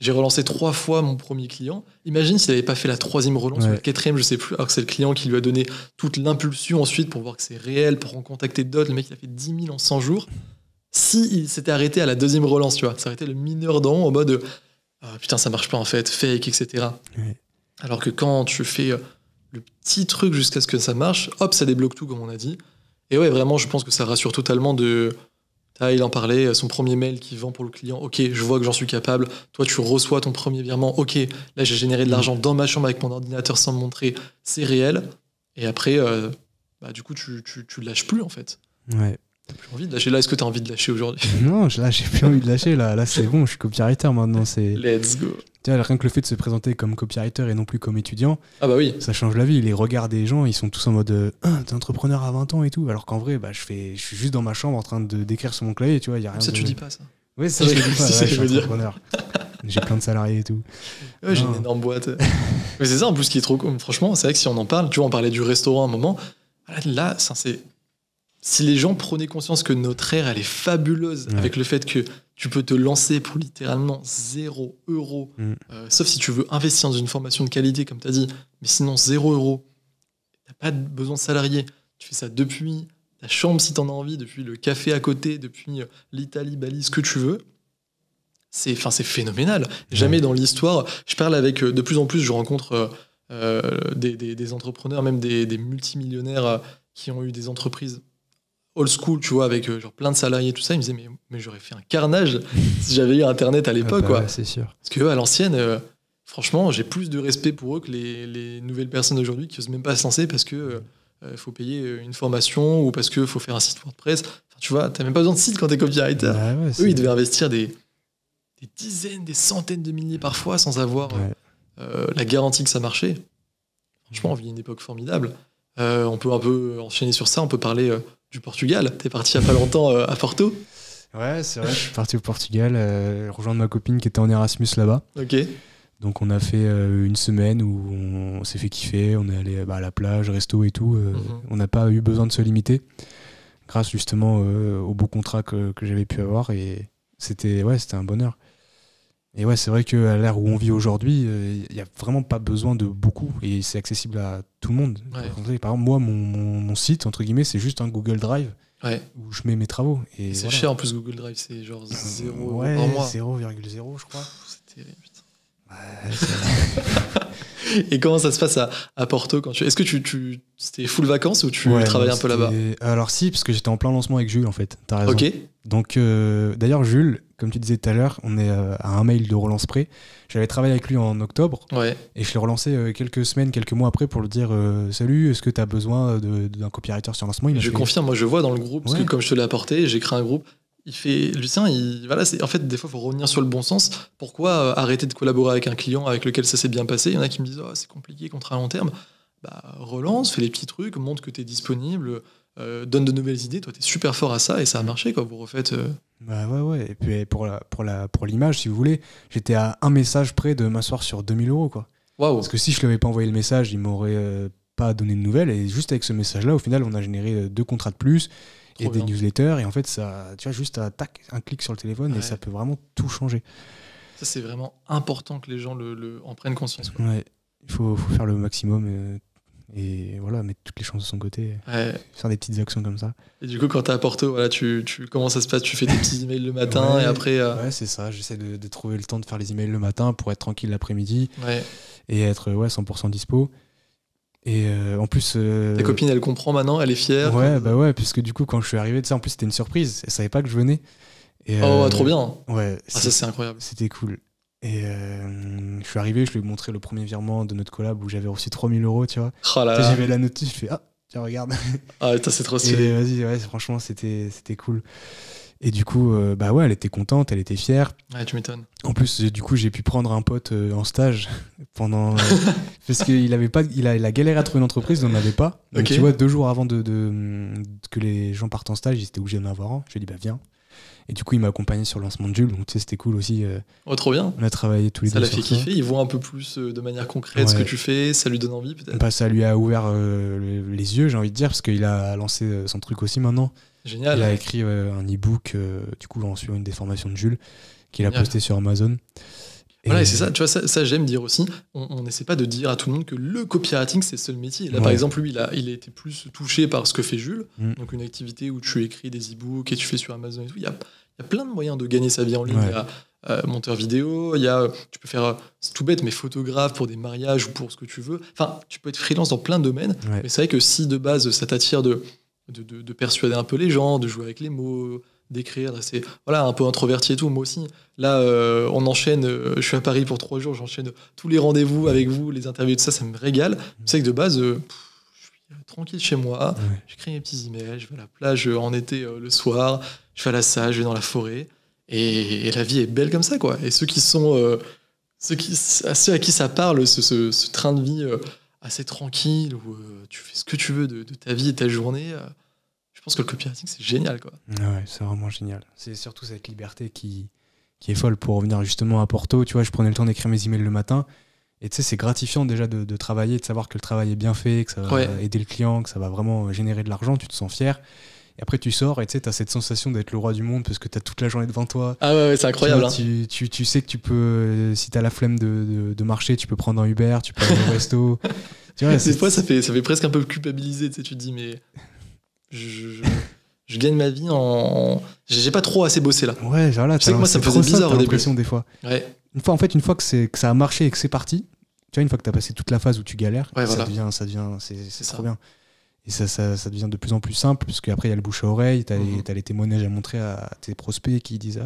j'ai relancé 3 fois mon premier client. Imagine s'il n'avait pas fait la 3e relance ou la 4e, je sais plus, alors que c'est le client qui lui a donné toute l'impulsion ensuite pour voir que c'est réel, pour en contacter d'autres. Le mec, il a fait 10 000 en 100 jours. S'il s'était arrêté à la 2e relance, tu vois, ça aurait été le mineur d'en haut en mode putain, ça marche pas en fait, fake, etc. Ouais. Alors que quand tu fais le petit truc jusqu'à ce que ça marche, hop, ça débloque tout, comme on a dit. Et ouais, vraiment, je pense que ça rassure totalement de. Il en parlait, son premier mail qui vend pour le client. Ok, je vois que j'en suis capable. Toi, tu reçois ton premier virement. Ok, là, j'ai généré de l'argent dans ma chambre avec mon ordinateur sans me montrer. C'est réel. Et après, du coup, tu lâches plus, en fait. Ouais. T'as plus envie de lâcher. Là, est-ce que t'as envie de lâcher aujourd'hui? Non, là, j'ai plus envie de lâcher. Là, c'est bon, je suis copywriter maintenant. Let's go. Tu vois, rien que le fait de se présenter comme copywriter et non plus comme étudiant, oui. Ça change la vie. Les regards des gens, ils sont tous en mode t'es entrepreneur à 20 ans et tout. Alors qu'en vrai, je suis juste dans ma chambre en train d'écrire sur mon clavier. Tu vois, y a rien ça, tu dis pas ça. Oui, ça, je dis pas. Je suis entrepreneur. J'ai plein de salariés et tout. Ouais, j'ai une énorme boîte. Mais c'est ça, en plus, qui est trop cool. Franchement, c'est vrai que si on en parle, tu vois, on parlait du restaurant à un moment. Là, ça, c'est. Si les gens prenaient conscience que notre ère, elle est fabuleuse, avec le fait que tu peux te lancer pour littéralement 0 €, sauf si tu veux investir dans une formation de qualité, comme tu as dit, mais sinon 0 €, tu n'as pas besoin de salarié. Tu fais ça depuis ta chambre si tu en as envie, depuis le café à côté, depuis l'Italie, Bali, ce que tu veux. C'est phénoménal. Jamais dans l'histoire, je parle avec, de plus en plus, je rencontre des entrepreneurs, même des multimillionnaires qui ont eu des entreprises old school, tu vois, avec genre plein de salariés, tout ça. Ils me disaient, mais j'aurais fait un carnage si j'avais eu Internet à l'époque, quoi. Ouais, c'est sûr. Parce qu'eux, à l'ancienne, franchement, j'ai plus de respect pour eux que les nouvelles personnes d'aujourd'hui qui n'osent même pas se lancer parce que faut payer une formation ou parce qu'il faut faire un site WordPress. Enfin, tu vois, t'as même pas besoin de site quand t'es copywriter. Eux, ils devaient investir des dizaines, des centaines de milliers parfois sans avoir la garantie que ça marchait. Franchement, on vit une époque formidable. On peut un peu enchaîner sur ça, on peut parler du Portugal. T'es parti il n'y a pas longtemps à Porto. Ouais, c'est vrai, je suis parti au Portugal rejoindre ma copine qui était en Erasmus là-bas. Ok. Donc on a fait une semaine où on s'est fait kiffer, on est allé à la plage, resto et tout. On n'a pas eu besoin de se limiter grâce justement au beau contrat que j'avais pu avoir et c'était un bonheur. Et ouais, c'est vrai qu'à l'ère où on vit aujourd'hui, il n'y a vraiment pas besoin de beaucoup et c'est accessible à tout le monde. Ouais. Par exemple, moi, mon site, entre guillemets, c'est juste un Google Drive où je mets mes travaux. Et c'est cher en plus, Google Drive, c'est genre 0 € par mois. 0,0, je crois. C'est terrible, putain. Ouais, Et comment ça se passe à Porto quand Est-ce que c'était full vacances ou tu travaillais un peu là-bas? Alors si, parce que j'étais en plein lancement avec Jules en fait, t'as raison. Ok. Donc d'ailleurs Jules, comme tu disais tout à l'heure, on est à un mail de relance près. J'avais travaillé avec lui en octobre et je l'ai relancé quelques mois après pour lui dire salut, est-ce que t'as besoin d'un copywriter sur lancement? Je confirme, moi je vois dans le groupe, parce que comme je te l'ai apporté, j'ai créé un groupe. Lucien, en fait, des fois, il faut revenir sur le bon sens. Pourquoi arrêter de collaborer avec un client avec lequel ça s'est bien passé? Il y en a qui me disent c'est compliqué, contrat à long terme. Relance, fais les petits trucs, montre que tu es disponible, donne de nouvelles idées. Toi, tu es super fort à ça et ça a marché, quoi. Vous refaites. Ouais. Et puis pour l'image, si vous voulez, j'étais à un message près de m'asseoir sur 2000 €, quoi. Waouh. Parce que si je lui avais pas envoyé le message, il m'aurait pas donné de nouvelles. Et juste avec ce message-là, au final, on a généré 2 contrats de plus. Et des newsletters, et en fait, ça, tu vois, juste un clic sur le téléphone et ça peut vraiment tout changer. Ça, c'est vraiment important que les gens en prennent conscience, quoi. Ouais, il faut faire le maximum et voilà, mettre toutes les chances de son côté, faire des petites actions comme ça. Et du coup, quand t'es à Porto, comment ça se passe? Tu fais des petits emails le matin et après. Ouais, c'est ça, j'essaie de trouver le temps de faire les emails le matin pour être tranquille l'après-midi et être 100% dispo. Et en plus ta copine elle comprend maintenant, elle est fière. Ouais, puisque du coup quand je suis arrivé, tu sais, en plus c'était une surprise, elle savait pas que je venais et, trop bien. Ça c'est incroyable, c'était cool. Et je suis arrivé, je lui ai montré le premier virement de notre collab où j'avais reçu 3000 €, tu vois. J'avais la notice, je fais tiens regarde. C'est trop stylé. Et vas-y, franchement c'était cool. Et du coup, elle était contente, elle était fière. Ouais, tu m'étonnes. En plus, du coup, j'ai pu prendre un pote en stage pendant. Parce qu'il a galéré à trouver une entreprise, il n'en avait pas. Donc, tu vois, 2 jours avant que les gens partent en stage, ils étaient obligés d'en avoir un. Je lui ai dit, viens. Et du coup, il m'a accompagné sur le lancement de Jules, donc tu sais, c'était coul aussi. Oh, trop bien. On a travaillé tous les Ça deux l'a fait sur ça. kiffer. Il voit un peu plus de manière concrète ce que tu fais. Ça lui donne envie, peut-être. Bah, ça lui a ouvert les yeux, j'ai envie de dire, parce qu'il a lancé son truc aussi maintenant. Génial. Il a écrit un e-book, du coup, en suivant une des formations de Jules, qu'il a Génial. posté sur Amazon. Voilà, et c'est ça, tu vois, ça j'aime dire aussi. On n'essaie pas de dire à tout le monde que le copywriting, c'est le seul métier. Et là, par exemple, lui, il a été plus touché par ce que fait Jules. Donc, une activité où tu écris des e-books et tu fais sur Amazon et tout. Il y a plein de moyens de gagner sa vie en ligne. Il y a monteur vidéo, tu peux faire, c'est tout bête, mais photographe pour des mariages ou pour ce que tu veux. Enfin, tu peux être freelance dans plein de domaines. Mais c'est vrai que si de base, ça t'attire de persuader un peu les gens, de jouer avec les mots, d'écrire, c'est un peu introverti et tout, moi aussi. Là, on enchaîne, je suis à Paris pour 3 jours, j'enchaîne tous les rendez-vous avec vous, les interviews, tout ça, ça me régale. Tu sais que de base, je suis tranquille chez moi, j'écris mes petits emails, je vais à la plage en été le soir, je vais à la salle, je vais dans la forêt, et la vie est belle comme ça, quoi. Et ceux à qui ça parle, ce train de vie assez tranquille, où tu fais ce que tu veux de ta vie et de ta journée, je pense que le copywriting, c'est génial, quoi. Ouais, c'est vraiment génial. C'est surtout cette liberté qui est folle. Pour revenir justement à Porto, tu vois, je prenais le temps d'écrire mes emails le matin. Et tu sais, c'est gratifiant déjà de travailler, de savoir que le travail est bien fait, que ça va aider le client, que ça va vraiment générer de l'argent, tu te sens fier. Et après, tu sors et tu sais, t'as cette sensation d'être le roi du monde parce que t'as toute la journée devant toi. Ah ouais, c'est incroyable. Tu sais que tu peux, si t'as la flemme de marcher, tu peux prendre un Uber, tu peux aller au resto. Tu vois, des fois, ça fait presque un peu culpabiliser. Tu sais, tu te dis, mais je gagne ma vie en. J'ai pas trop assez bossé là. Ouais, voilà. Je sais que moi, ça me faisait bizarre au début. Des fois. Ouais. Une fois que ça a marché et que c'est parti, tu vois, une fois que t'as passé toute la phase où tu galères, ça devient, c'est trop bien. Et ça devient de plus en plus simple, parce qu'après, il y a le bouche à oreille, t'as les témoignages à montrer à tes prospects qui disent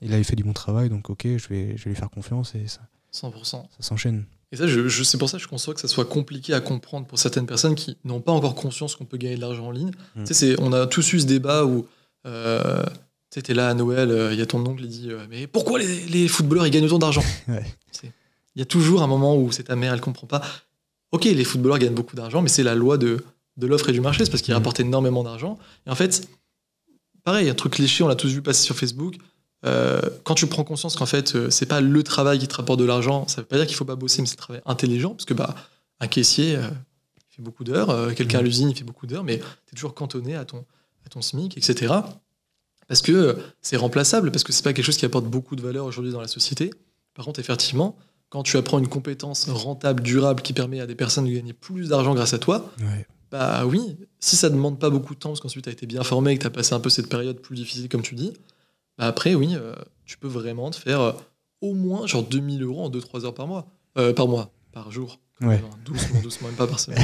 il avait fait du bon travail, donc ok, je vais lui faire confiance, et ça 100%. Ça s'enchaîne. Et ça, c'est pour ça que je conçois que ça soit compliqué à comprendre pour certaines personnes qui n'ont pas encore conscience qu'on peut gagner de l'argent en ligne. Tu sais, on a tous eu ce débat où tu es là à Noël, il y a ton oncle qui dit mais pourquoi les footballeurs ils gagnent autant d'argent? Il y a toujours un moment où c'est ta mère, elle comprend pas. Ok, les footballeurs gagnent beaucoup d'argent, mais c'est la loi de l'offre et du marché, c'est parce qu'ils rapportent énormément d'argent. Et en fait, pareil, un truc cliché, on l'a tous vu passer sur Facebook. Quand tu prends conscience qu'en fait c'est pas le travail qui te rapporte de l'argent, ça veut pas dire qu'il faut pas bosser, mais c'est un travail intelligent, parce que un caissier il fait beaucoup d'heures, quelqu'un à l'usine il fait beaucoup d'heures, mais t'es toujours cantonné à ton SMIC, etc. Parce que c'est remplaçable, parce que c'est pas quelque chose qui apporte beaucoup de valeur aujourd'hui dans la société. Par contre, effectivement, quand tu apprends une compétence rentable, durable, qui permet à des personnes de gagner plus d'argent grâce à toi, oui, si ça demande pas beaucoup de temps, parce qu'ensuite t'as été bien formé et que t'as passé un peu cette période plus difficile comme tu dis, après, oui, tu peux vraiment te faire au moins genre 2000 € en 2-3 heures par mois, par jour. Doucement, même pas par semaine.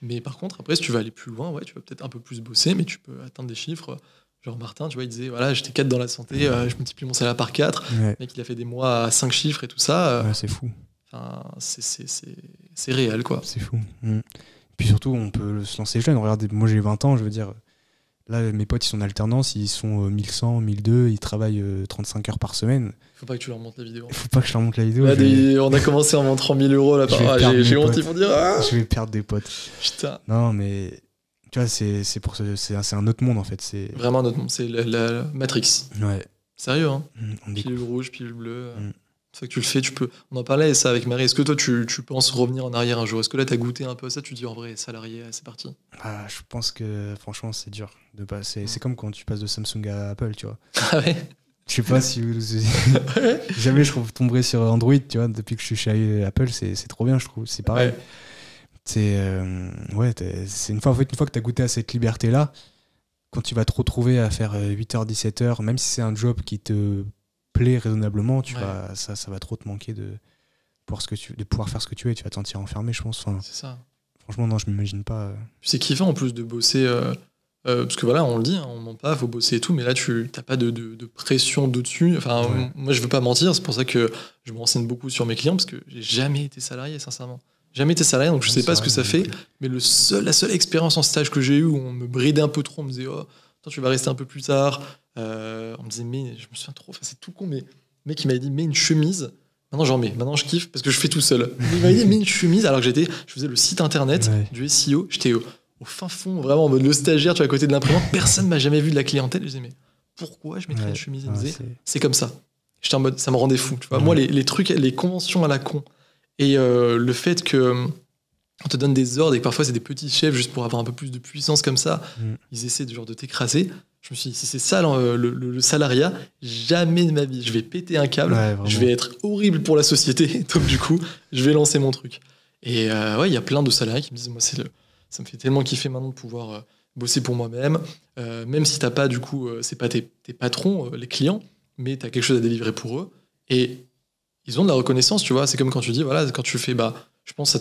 Mais par contre, après, si tu vas aller plus loin, tu vas peut-être un peu plus bosser, mais tu peux atteindre des chiffres. Genre Martin, tu vois, il disait, voilà, j'étais 4 dans la santé, je multiplie mon salaire par 4. Le mec, il a fait des mois à 5 chiffres et tout ça. C'est fou. C'est réel, quoi. C'est fou. Puis surtout, on peut se lancer jeune. Regarde, moi, j'ai 20 ans, je veux dire... Là, mes potes, ils sont en alternance, ils sont 1100, 1200, ils travaillent 35 heures par semaine. Faut pas que tu leur montres la vidéo. Faut pas que je leur montre la vidéo. On a commencé en montrant 1000 € là. J'ai honte, ils vont dire. Je vais perdre des potes. Putain. Non, mais tu vois, c'est un autre monde en fait. C'est vraiment un autre monde. C'est la Matrix. Ouais. Sérieux, hein. Pilule rouge, pilule bleue. Une fois que tu le fais, tu peux. On en parlait ça avec Marie. Est-ce que toi, tu penses revenir en arrière un jour? Est-ce que là, t'as goûté un peu à ça? Tu dis en vrai, salarié, c'est parti. Je pense que franchement, c'est dur de passer. C'est comme quand tu passes de Samsung à Apple, tu vois. Ah ouais. Je sais pas si jamais je tomberai sur Android, tu vois. Depuis que je suis chez Apple, c'est trop bien, je trouve. C'est pareil. C'est une fois que t'as goûté à cette liberté-là, quand tu vas te retrouver à faire 8h, 17h, même si c'est un job qui te plaît raisonnablement, ça va trop te manquer de pouvoir faire ce que tu veux, tu vas te sentir enfermé, je pense. Enfin, c'est ça. Franchement, non, je m'imagine pas. C'est kiffant en plus de bosser, parce que voilà, on le dit, on ment pas, faut bosser et tout, mais là, tu n'as pas de pression dessus. Enfin, moi, je veux pas mentir, c'est pour ça que je me renseigne beaucoup sur mes clients, parce que j'ai jamais été salarié, sincèrement. Jamais été salarié, donc je sais pas ce que ça fait, mais la seule expérience en stage que j'ai eue où on me bridait un peu trop, on me disait, oh, attends, tu vas rester un peu plus tard. On me disait, mais je me souviens trop, c'est tout con, mais le mec il m'avait dit, mets une chemise. Maintenant j'en mets, maintenant je kiffe parce que je fais tout seul. Il m'avait dit, mets une chemise, alors que je faisais le site internet du SEO, j'étais au fin fond, vraiment en mode le stagiaire, tu vois, à côté de l'imprimante, personne m'a jamais vu de la clientèle. Je disais, mais pourquoi je mettrais une chemise. Il me Ouais, disait, c'est comme ça. J'étais en mode, ça me rendait fou. Tu vois. Moi, les trucs, les conventions à la con, et le fait que on te donne des ordres et que parfois c'est des petits chefs juste pour avoir un peu plus de puissance comme ça, ils essaient de t'écraser. Je me suis dit, si c'est ça le salariat, jamais de ma vie, je vais péter un câble, je vais être horrible pour la société, donc du coup, je vais lancer mon truc. Et ouais, il y a plein de salariés qui me disent, moi, ça me fait tellement kiffer maintenant de pouvoir bosser pour moi-même, même si t'as pas, du coup, c'est pas tes patrons, les clients, mais t'as quelque chose à délivrer pour eux. Et ils ont de la reconnaissance, tu vois. C'est comme quand tu dis, voilà, quand tu fais, je pense,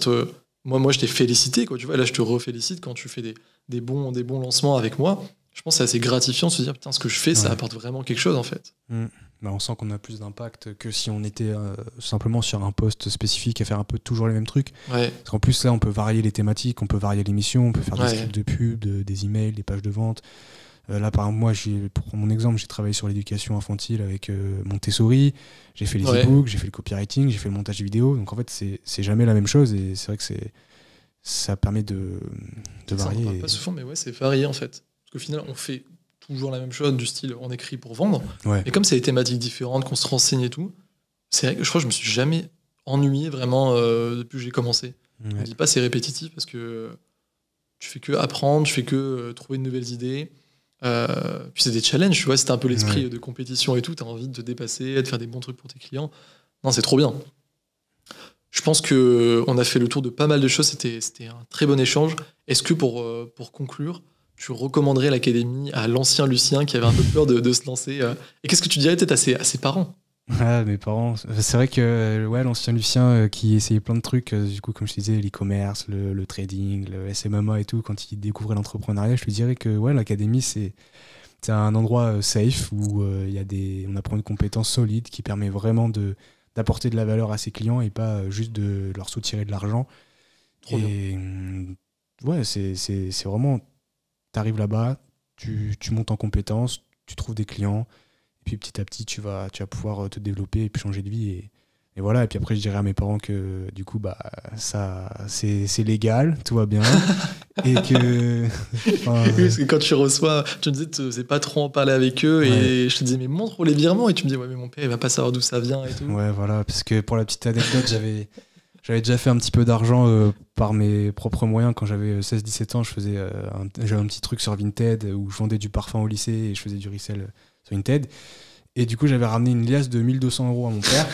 moi, je t'ai félicité, quoi, tu vois. Là, je te refélicite quand tu fais des bons lancements avec moi. Je pense que c'est assez gratifiant de se dire, putain, ce que je fais, ça apporte vraiment quelque chose, en fait. On sent qu'on a plus d'impact que si on était simplement sur un poste spécifique à faire un peu toujours les mêmes trucs. Ouais. Parce qu'en plus, là, on peut varier les thématiques, on peut varier les missions, on peut faire des scripts de pub, des emails, des pages de vente. Là, par exemple, moi, pour mon exemple, j'ai travaillé sur l'éducation infantile avec Montessori, j'ai fait les e-books, j'ai fait le copywriting, j'ai fait le montage vidéo. Donc, en fait, c'est jamais la même chose et c'est vrai que ça permet de varier. On parle pas souvent, mais ouais, c'est varié, en fait. Parce qu'au final, on fait toujours la même chose, du style on écrit pour vendre. Et comme c'est des thématiques différentes, qu'on se renseigne et tout, c'est vrai que je crois que je me suis jamais ennuyé vraiment depuis que j'ai commencé. Je me dis pas c'est répétitif parce que tu fais que apprendre, tu fais que trouver de nouvelles idées. Puis c'est des challenges, tu vois, c'est un peu l'esprit de compétition et tout, t'as envie de te dépasser, de faire des bons trucs pour tes clients. Non, c'est trop bien. Je pense qu'on a fait le tour de pas mal de choses, c'était un très bon échange. Est-ce que pour conclure, tu recommanderais l'académie à l'ancien Lucien qui avait un peu peur de se lancer et qu'est-ce que tu dirais peut-être à ses parents? Mes parents, c'est vrai que l'ancien Lucien qui essayait plein de trucs, du coup, comme je disais, l'e-commerce, le trading, le SMMA et tout, quand il découvrait l'entrepreneuriat, je lui dirais que l'académie, c'est un endroit safe où on apprend une compétence solide qui permet vraiment d'apporter de la valeur à ses clients et pas juste de leur soutirer de l'argent. Trop bien. C'est vraiment, t'arrives là-bas, tu montes en compétences, tu trouves des clients, et puis petit à petit, tu vas pouvoir te développer et puis changer de vie. Et voilà, et puis après, je dirais à mes parents que du coup, ça, c'est légal, tout va bien. Et que. Parce que quand tu reçois, tu me disais, tu sais pas trop en parler avec eux, et je te disais, mais montre les virements, et tu me dis, ouais, mais mon père, il va pas savoir d'où ça vient et tout. Ouais, voilà, parce que pour la petite anecdote, j'avais déjà fait un petit peu d'argent par mes propres moyens quand j'avais 16-17 ans. J'avais un petit truc sur Vinted où je vendais du parfum au lycée et je faisais du resell sur Vinted. Et du coup, j'avais ramené une liasse de 1 200 € à mon père.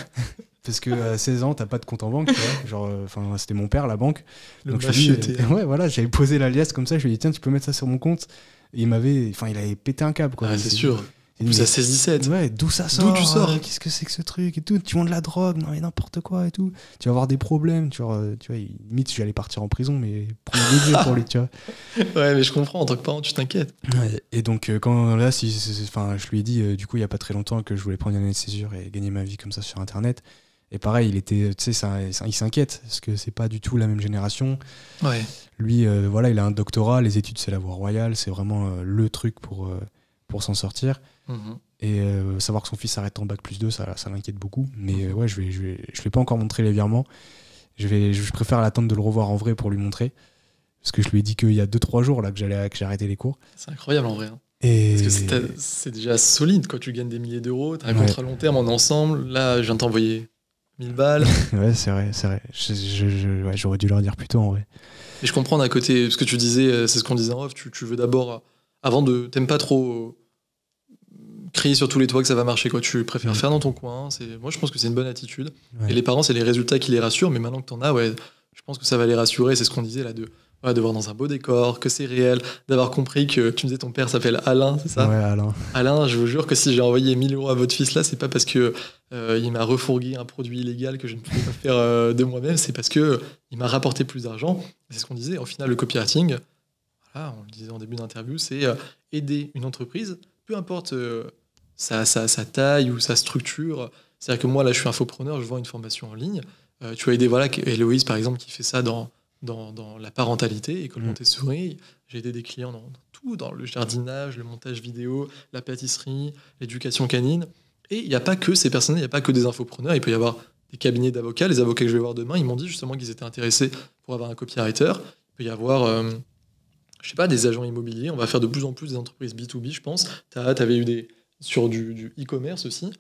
Parce que à 16 ans, t'as pas de compte en banque, tu vois. C'était mon père, la banque. Donc j'avais posé la liasse comme ça. Je lui ai dit, tiens, tu peux mettre ça sur mon compte. Et il avait pété un câble, quoi. C'est sûr. Et puis à 16-17. Ouais, d'où ça sort? D'où tu sors? Qu'est-ce que c'est que ce truc et tout? Tu vends de la drogue? Non, mais n'importe quoi et tout. Tu vas avoir des problèmes. Tu vois, limite, j'allais partir en prison, mais premier degré pour lui, tu vois. Ouais, mais je comprends. En tant que parent, tu t'inquiètes. Ouais, et donc, quand là, je lui ai dit, du coup, il y a pas très longtemps que je voulais prendre une année de césure et gagner ma vie comme ça sur Internet. Et pareil, il s'inquiète parce que c'est pas du tout la même génération. Ouais. Lui, il a un doctorat, les études, c'est la voie royale, c'est vraiment le truc pour s'en sortir. Et savoir que son fils arrête en bac+2, ça l'inquiète beaucoup. Mais je vais pas encore montrer les virements. Je préfère l'attendre de le revoir en vrai pour lui montrer. Parce que je lui ai dit qu'il y a 2-3 jours là, que j'ai arrêté les cours. C'est incroyable en vrai. Hein. Et... Parce que c'est déjà solide quand tu gagnes des milliers d'euros. T'as un contrat long terme, on est ensemble. Là, je viens de t'envoyer 1000 balles. Ouais, c'est vrai. J'aurais dû leur dire plus tôt en vrai. Et je comprends d'un côté, ce que tu disais, c'est ce qu'on disait en off, tu veux d'abord, t'aimes pas trop crier sur tous les toits que ça va marcher, quoi. Tu préfères faire dans ton coin. Moi, je pense que c'est une bonne attitude. Ouais. Et les parents, c'est les résultats qui les rassurent, mais maintenant que t'en as, je pense que ça va les rassurer. C'est ce qu'on disait là, de voir dans un beau décor, que c'est réel, d'avoir compris que, tu me disais, ton père s'appelle Alain, c'est ça? Ouais, Alain. Alain, je vous jure que si j'ai envoyé 1 000 € à votre fils là, c'est pas parce que il m'a refourgué un produit illégal que je ne pouvais pas faire de moi-même, c'est parce que il m'a rapporté plus d'argent. C'est ce qu'on disait. Au final, le copywriting, voilà, on le disait en début d'interview, c'est aider une entreprise, peu importe sa taille ou sa structure. C'est-à-dire que moi, là, je suis infopreneur, je vends une formation en ligne. Tu vas aider, Héloïse, par exemple, qui fait ça dans la parentalité, école Montessori. J'ai aidé des clients dans tout, dans le jardinage, le montage vidéo, la pâtisserie, l'éducation canine. Et il n'y a pas que ces personnes, il n'y a pas que des infopreneurs. Il peut y avoir des cabinets d'avocats. Les avocats que je vais voir demain, ils m'ont dit justement qu'ils étaient intéressés pour avoir un copywriter. Il peut y avoir, des agents immobiliers. On va faire de plus en plus des entreprises B2B, je pense. Tu avais eu sur du e-commerce aussi.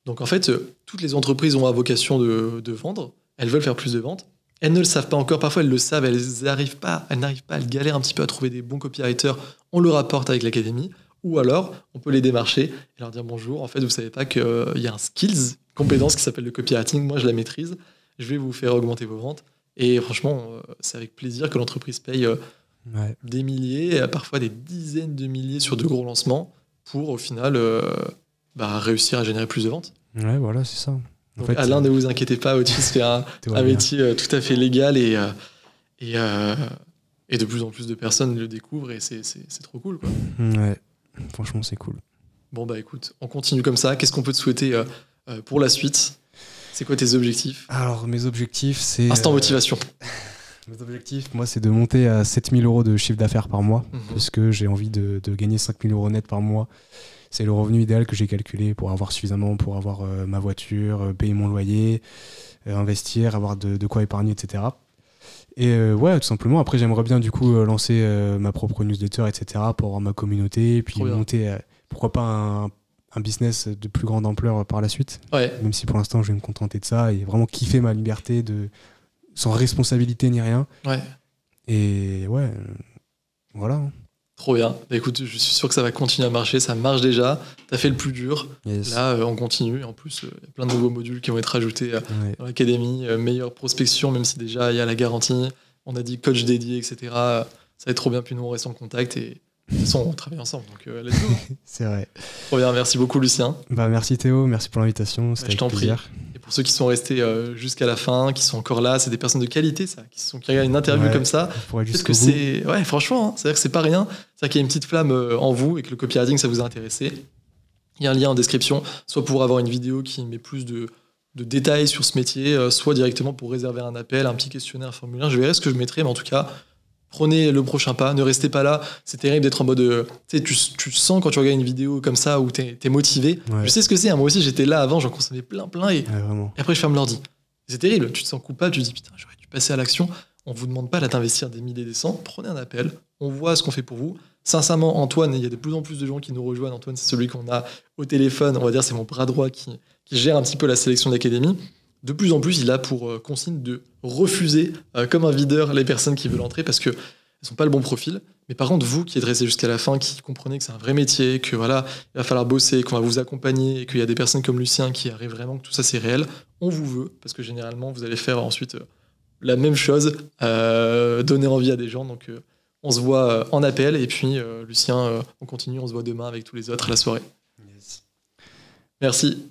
Donc en fait, toutes les entreprises ont à vocation de vendre, elles veulent faire plus de ventes, elles ne le savent pas encore, parfois elles le savent, elles n'arrivent pas, elles galèrent un petit peu à trouver des bons copywriters, on le rapporte avec l'académie, ou alors on peut les démarcher et leur dire bonjour, en fait vous savez pas qu'il y a un skills, compétence qui s'appelle le copywriting, moi je la maîtrise, je vais vous faire augmenter vos ventes. Et franchement, c'est avec plaisir que l'entreprise paye des milliers, parfois des dizaines de milliers sur de gros lancements pour au final réussir à générer plus de ventes. Ouais, voilà, c'est ça. Donc, Alain, ne vous inquiétez pas, Otis fait un métier tout à fait légal et de plus en plus de personnes le découvrent et c'est trop cool, quoi. Ouais, franchement, c'est cool. Bon, bah écoute, on continue comme ça. Qu'est-ce qu'on peut te souhaiter pour la suite ? C'est quoi tes objectifs ? Alors, mes objectifs, c'est... Instant motivation. Mes objectifs, moi, c'est de monter à 7 000 euros de chiffre d'affaires par mois, parce que j'ai envie de gagner 5 000 euros net par mois. C'est le revenu idéal que j'ai calculé pour avoir suffisamment, pour avoir ma voiture, payer mon loyer, investir, avoir de quoi épargner, etc. Et ouais, tout simplement, après, j'aimerais bien du coup lancer ma propre newsletter, etc. pour avoir ma communauté, puis monter, pourquoi pas un business de plus grande ampleur par la suite. Ouais. Même si pour l'instant, je vais me contenter de ça et vraiment kiffer ma liberté sans responsabilité ni rien. Ouais. Et ouais, voilà. Trop bien. Bah, écoute, je suis sûr que ça va continuer à marcher. Ça marche déjà. T'as fait le plus dur. Yes. Là, on continue. En plus, il y a plein de nouveaux modules qui vont être ajoutés dans l'académie. Meilleure prospection, même si déjà il y a la garantie. On a dit coach dédié, etc. Ça va être trop bien. Puis nous, on reste en contact et de toute façon, on travaille ensemble. Donc, let's go. C'est vrai. Trop bien. Merci beaucoup, Lucien. Merci Théo. Merci pour l'invitation. C'était avec plaisir. Et pour ceux qui sont restés jusqu'à la fin, qui sont encore là, c'est des personnes de qualité, ça, qui regardent une interview comme ça. Parce que c'est, ouais, franchement, c'est-à-dire que c'est pas rien. C'est-à-dire qu'il y a une petite flamme en vous et que le copywriting, ça vous a intéressé. Il y a un lien en description, soit pour avoir une vidéo qui met plus de détails sur ce métier, soit directement pour réserver un appel, un petit questionnaire, un formulaire. Je verrai ce que je mettrai, mais en tout cas, prenez le prochain pas, ne restez pas là. C'est terrible d'être en mode... tu sens quand tu regardes une vidéo comme ça où t'es motivé. Ouais. Je sais ce que c'est, hein. Moi aussi j'étais là avant, j'en consommais plein et après je ferme l'ordi. C'est terrible, tu te sens coupable, tu te dis putain, j'aurais dû passer à l'action. On vous demande pas là d'investir des milliers et des cents, prenez un appel, on voit ce qu'on fait pour vous. Sincèrement, Antoine, il y a de plus en plus de gens qui nous rejoignent. Antoine, c'est celui qu'on a au téléphone, on va dire c'est mon bras droit qui gère un petit peu la sélection de l'académie. De plus en plus, il a pour consigne de refuser, comme un videur, les personnes qui veulent entrer parce qu'elles ne sont pas le bon profil. Mais par contre, vous qui êtes restés jusqu'à la fin, qui comprenez que c'est un vrai métier, que voilà, il va falloir bosser, qu'on va vous accompagner, et qu'il y a des personnes comme Lucien qui arrivent vraiment, que tout ça c'est réel, on vous veut, parce que généralement, vous allez faire ensuite la même chose, donner envie à des gens. Donc, on se voit en appel, et puis Lucien, on continue, on se voit demain avec tous les autres à la soirée. Yes. Merci.